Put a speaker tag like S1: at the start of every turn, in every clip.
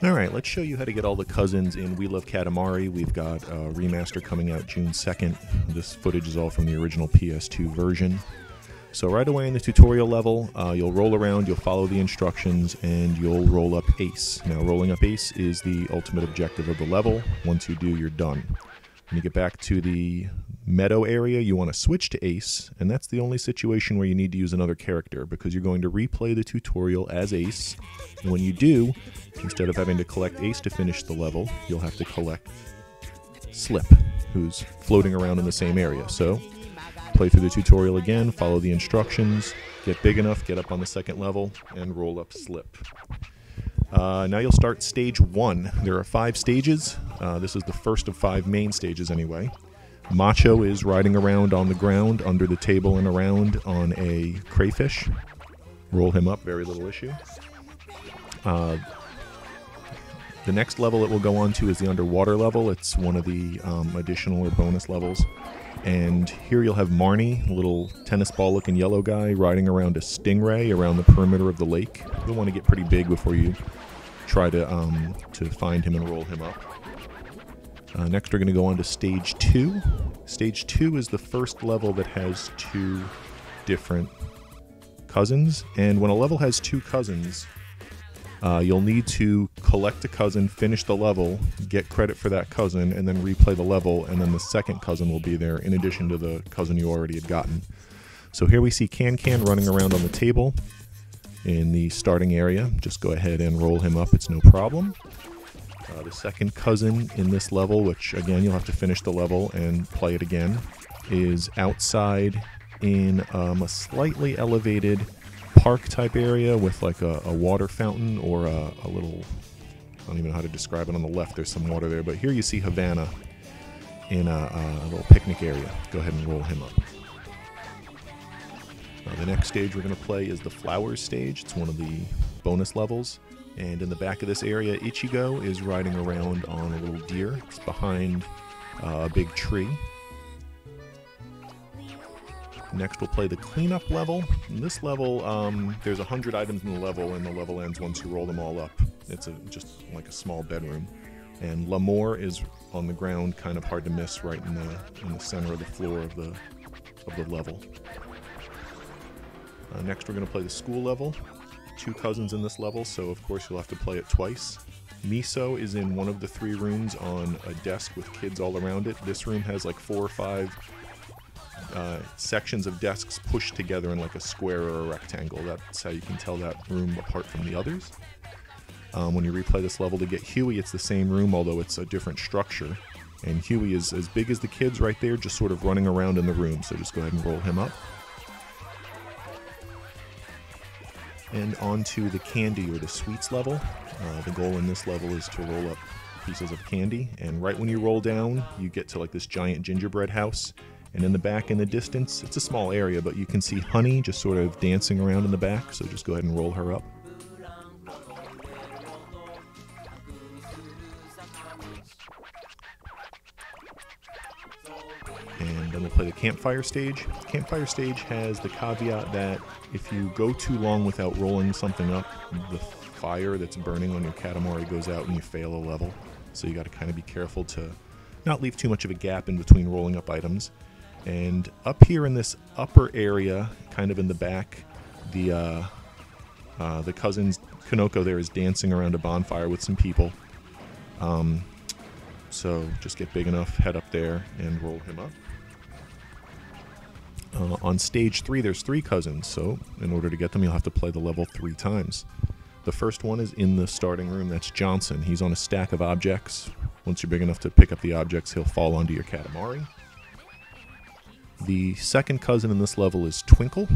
S1: Alright, let's show you how to get all the cousins in We Katamari. We've got a remaster coming out June 2nd. This footage is all from the original PS2 version. So right away in the tutorial level, you'll roll around, you'll follow the instructions, and you'll roll up Ace. Now, rolling up Ace is the ultimate objective of the level. Once you do, you're done. When you get back to the meadow area, you want to switch to Ace, and that's the only situation where you need to use another character, because you're going to replay the tutorial as Ace, and when you do, instead of having to collect Ace to finish the level, you'll have to collect Slip, who's floating around in the same area. So, play through the tutorial again, follow the instructions, get big enough, get up on the second level, and roll up Slip. Now you'll start stage 1. There are 5 stages. This is the first of 5 main stages anyway. Macho is riding around on the ground, under the table and around on a crayfish. Roll him up, very little issue. The next level it will go on to is the underwater level. It's one of the additional or bonus levels. And here you'll have Marny, a little tennis ball looking yellow guy, riding around a stingray around the perimeter of the lake. You'll want to get pretty big before you try to find him and roll him up. Next we're going to go on to stage 2. Stage 2 is the first level that has 2 different cousins. And when a level has 2 cousins, you'll need to collect a cousin, finish the level, get credit for that cousin, and then replay the level, and then the second cousin will be there in addition to the cousin you already had gotten. So here we see Can running around on the table in the starting area. Just go ahead and roll him up, it's no problem. The second cousin in this level, which again you'll have to finish the level and play it again, is outside in a slightly elevated park type area with like a water fountain or a little, I don't even know how to describe it. On the left there's some water there, but here you see Havana in a little picnic area. Go ahead and roll him up. The next stage we're going to play is the flowers stage. It's one of the bonus levels, and in the back of this area Ichigo is riding around on a little deer. It's behind a big tree. Next we'll play the cleanup level. In this level, there's 100 items in the level, and the level ends once you roll them all up. It's just like a small bedroom. And L'Amour is on the ground, kind of hard to miss, right in the center of the floor of the level. Next we're going to play the school level. 2 cousins in this level, so of course you'll have to play it twice. Miso is in one of the 3 rooms on a desk with kids all around it. This room has like 4 or 5 sections of desks pushed together in like a square or a rectangle. That's how you can tell that room apart from the others. When you replay this level to get Huey, it's the same room, although it's a different structure. And Huey is as big as the kids right there, just sort of running around in the room, so just go ahead and roll him up. And on to the candy or the sweets level. The goal in this level is to roll up pieces of candy, and right when you roll down, you get to like this giant gingerbread house. And in the back in the distance, it's a small area, but you can see Honey just sort of dancing around in the back, so just go ahead and roll her up. And then we'll play the campfire stage. The campfire stage has the caveat that if you go too long without rolling something up, the fire that's burning on your Katamari goes out and you fail a level. So you got to kind of be careful to not leave too much of a gap in between rolling up items. And up here in this upper area, kind of in the back, the cousins Kinoko there is dancing around a bonfire with some people. So just get big enough, head up there, and roll him up. On stage 3, there's 3 cousins, so in order to get them, you'll have to play the level 3 times. The first one is in the starting room. That's Johnson. He's on a stack of objects. Once you're big enough to pick up the objects, he'll fall onto your Katamari. The second cousin in this level is Twinkle.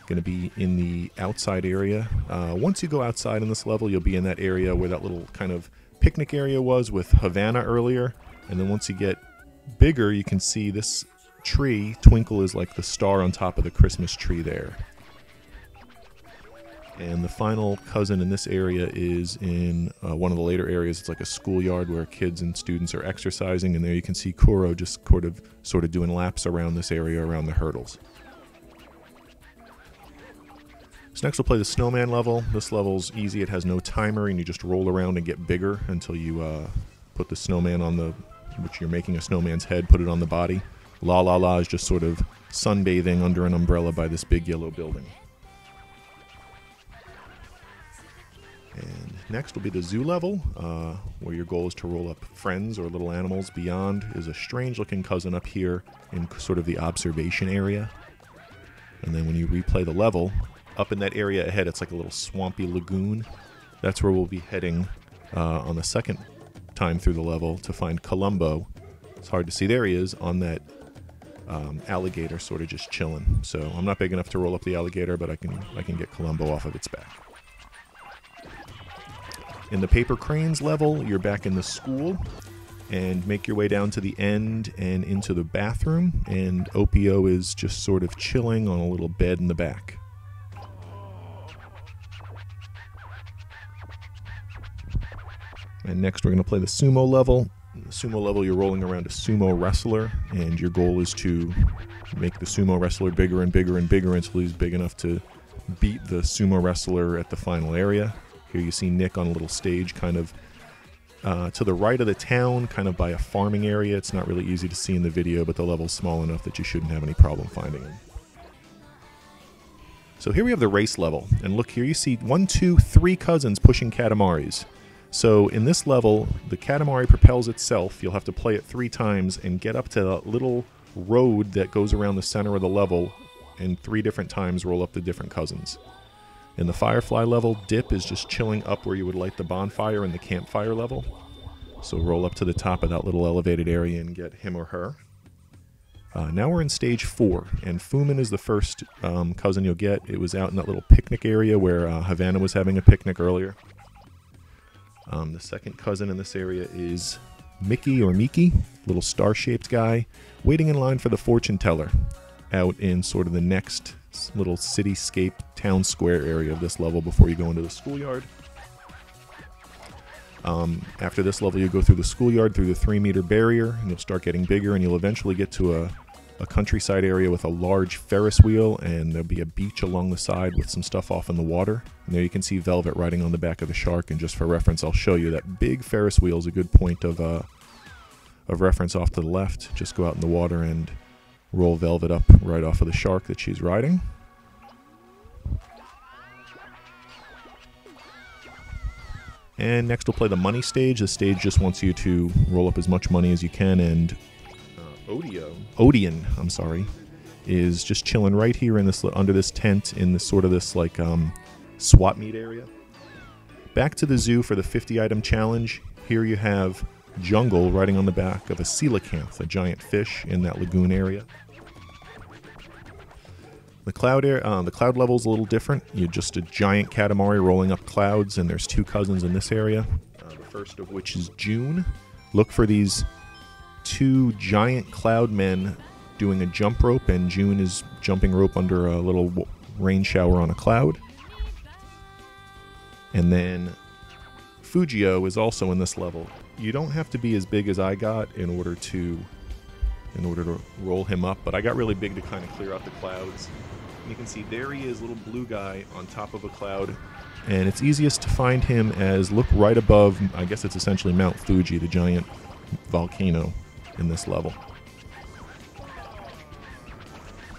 S1: Going to be in the outside area. Once you go outside in this level, you'll be in that area where that little kind of picnic area was with Havana earlier. And then once you get bigger, you can see this tree. Twinkle is like the star on top of the Christmas tree there. And the final cousin in this area is in one of the later areas. It's like a schoolyard where kids and students are exercising, and there you can see Kuro just sort of doing laps around this area around the hurdles. So next we'll play the snowman level. This level's easy, it has no timer, and you just roll around and get bigger until you put the snowman on the, which you're making a snowman's head, put it on the body. Lalala is just sort of sunbathing under an umbrella by this big yellow building. And next will be the zoo level, where your goal is to roll up friends or little animals. Beyond is a strange looking cousin up here in sort of the observation area. And then when you replay the level, up in that area ahead, it's like a little swampy lagoon. That's where we'll be heading on the second time through the level to find Colombo. It's hard to see. There he is on that alligator, sort of just chilling. So I'm not big enough to roll up the alligator, but I can get Colombo off of its back. In the paper cranes level, you're back in the school, and make your way down to the end and into the bathroom, and Opeo is just sort of chilling on a little bed in the back. And next we're going to play the sumo level. In the sumo level, you're rolling around a sumo wrestler, and your goal is to make the sumo wrestler bigger and bigger and bigger until he's big enough to beat the sumo wrestler at the final area. Here you see Nick on a little stage kind of to the right of the town, kind of by a farming area. It's not really easy to see in the video, but the level's small enough that you shouldn't have any problem finding him. So here we have the race level, and look, here you see 1, 2, 3 cousins pushing Katamaris. So in this level, the Katamari propels itself. You'll have to play it 3 times and get up to the little road that goes around the center of the level, and 3 different times roll up the different cousins. In the Firefly level, Dipp is just chilling up where you would light the bonfire in the campfire level. So roll up to the top of that little elevated area and get him or her. Now we're in stage 4, and Foomin is the first cousin you'll get. It was out in that little picnic area where Havana was having a picnic earlier. The second cousin in this area is Miki or Miki, little star-shaped guy, waiting in line for the fortune teller out in sort of the next little cityscape town square area of this level before you go into the schoolyard. After this level, you go through the schoolyard, through the 3-meter barrier, and you'll start getting bigger, and you'll eventually get to a countryside area with a large Ferris wheel, and there'll be a beach along the side with some stuff off in the water. And there you can see Velvet riding on the back of the shark, and just for reference, I'll show you that big Ferris wheel is a good point of reference off to the left. Just go out in the water and roll Velvet up right off of the shark that she's riding. And next we'll play the money stage. The stage just wants you to roll up as much money as you can, and Odeon, I'm sorry, is just chilling right here in this, under this tent in this sort of this like swap meet area. Back to the zoo for the 50-item challenge. Here you have Jungle riding on the back of a coelacanth, a giant fish in that lagoon area. The cloud level is a little different. You're just a giant Katamari rolling up clouds, and there's 2 cousins in this area. The first of which is June. Look for these 2 giant cloud men doing a jump rope, and June is jumping rope under a little rain shower on a cloud. And then Fujio is also in this level. You don't have to be as big as I got in order to roll him up, but I got really big to kind of clear out the clouds. And you can see there he is, little blue guy on top of a cloud, and it's easiest to find him as look right above, I guess it's essentially Mount Fuji, the giant volcano in this level.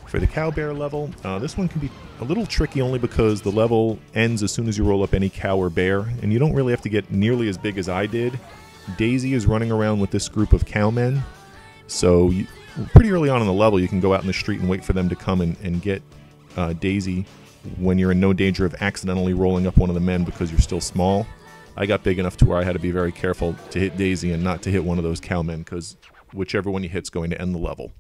S1: For the Cowbear level, this one can be a little tricky only because the level ends as soon as you roll up any cow or bear, and you don't really have to get nearly as big as I did. Daisy is running around with this group of cowmen, so pretty early on in the level you can go out in the street and wait for them to come and get Daisy when you're in no danger of accidentally rolling up one of the men because you're still small. I got big enough to where I had to be very careful to hit Daisy and not to hit one of those cowmen, because whichever one you hit's going to end the level.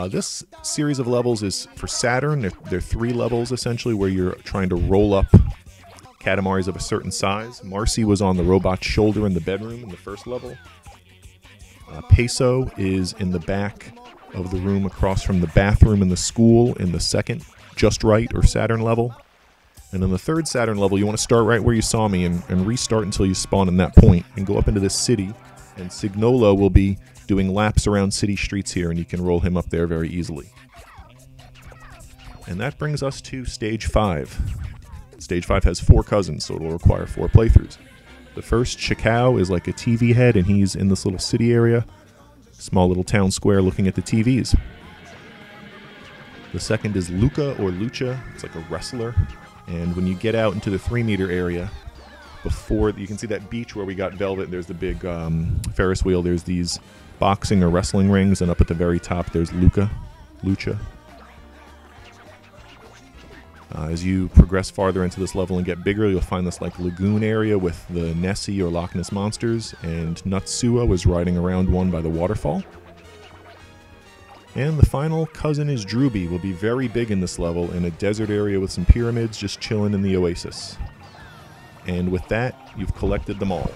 S1: This series of levels is for Saturn. They're 3 levels essentially where you're trying to roll up Katamaris of a certain size. Marcy was on the robot's shoulder in the bedroom in the first level. Peso is in the back of the room across from the bathroom in the school in the second Just Right or Saturn level. And in the third Saturn level, you want to start right where you saw me and restart until you spawn in that point and go up into this city. And Signolo will be doing laps around city streets here, and you can roll him up there very easily. And that brings us to Stage 5. Stage 5 has 4 cousins, so it'll require 4 playthroughs. The first, Chikao, is like a TV head, and he's in this little city area. Small little town square looking at the TVs. The second is Luca or Lucha. It's like a wrestler. And when you get out into the 3-meter area, before you can see that beach where we got Velvet, there's the big Ferris wheel. There's these boxing or wrestling rings, and up at the very top there's Lucha. As you progress farther into this level and get bigger, you'll find this like lagoon area with the Nessie or Loch Ness monsters, and Natsuo was riding around one by the waterfall. And the final cousin is Drooby. Will be very big in this level in a desert area with some pyramids, just chilling in the oasis. And with that, you've collected them all.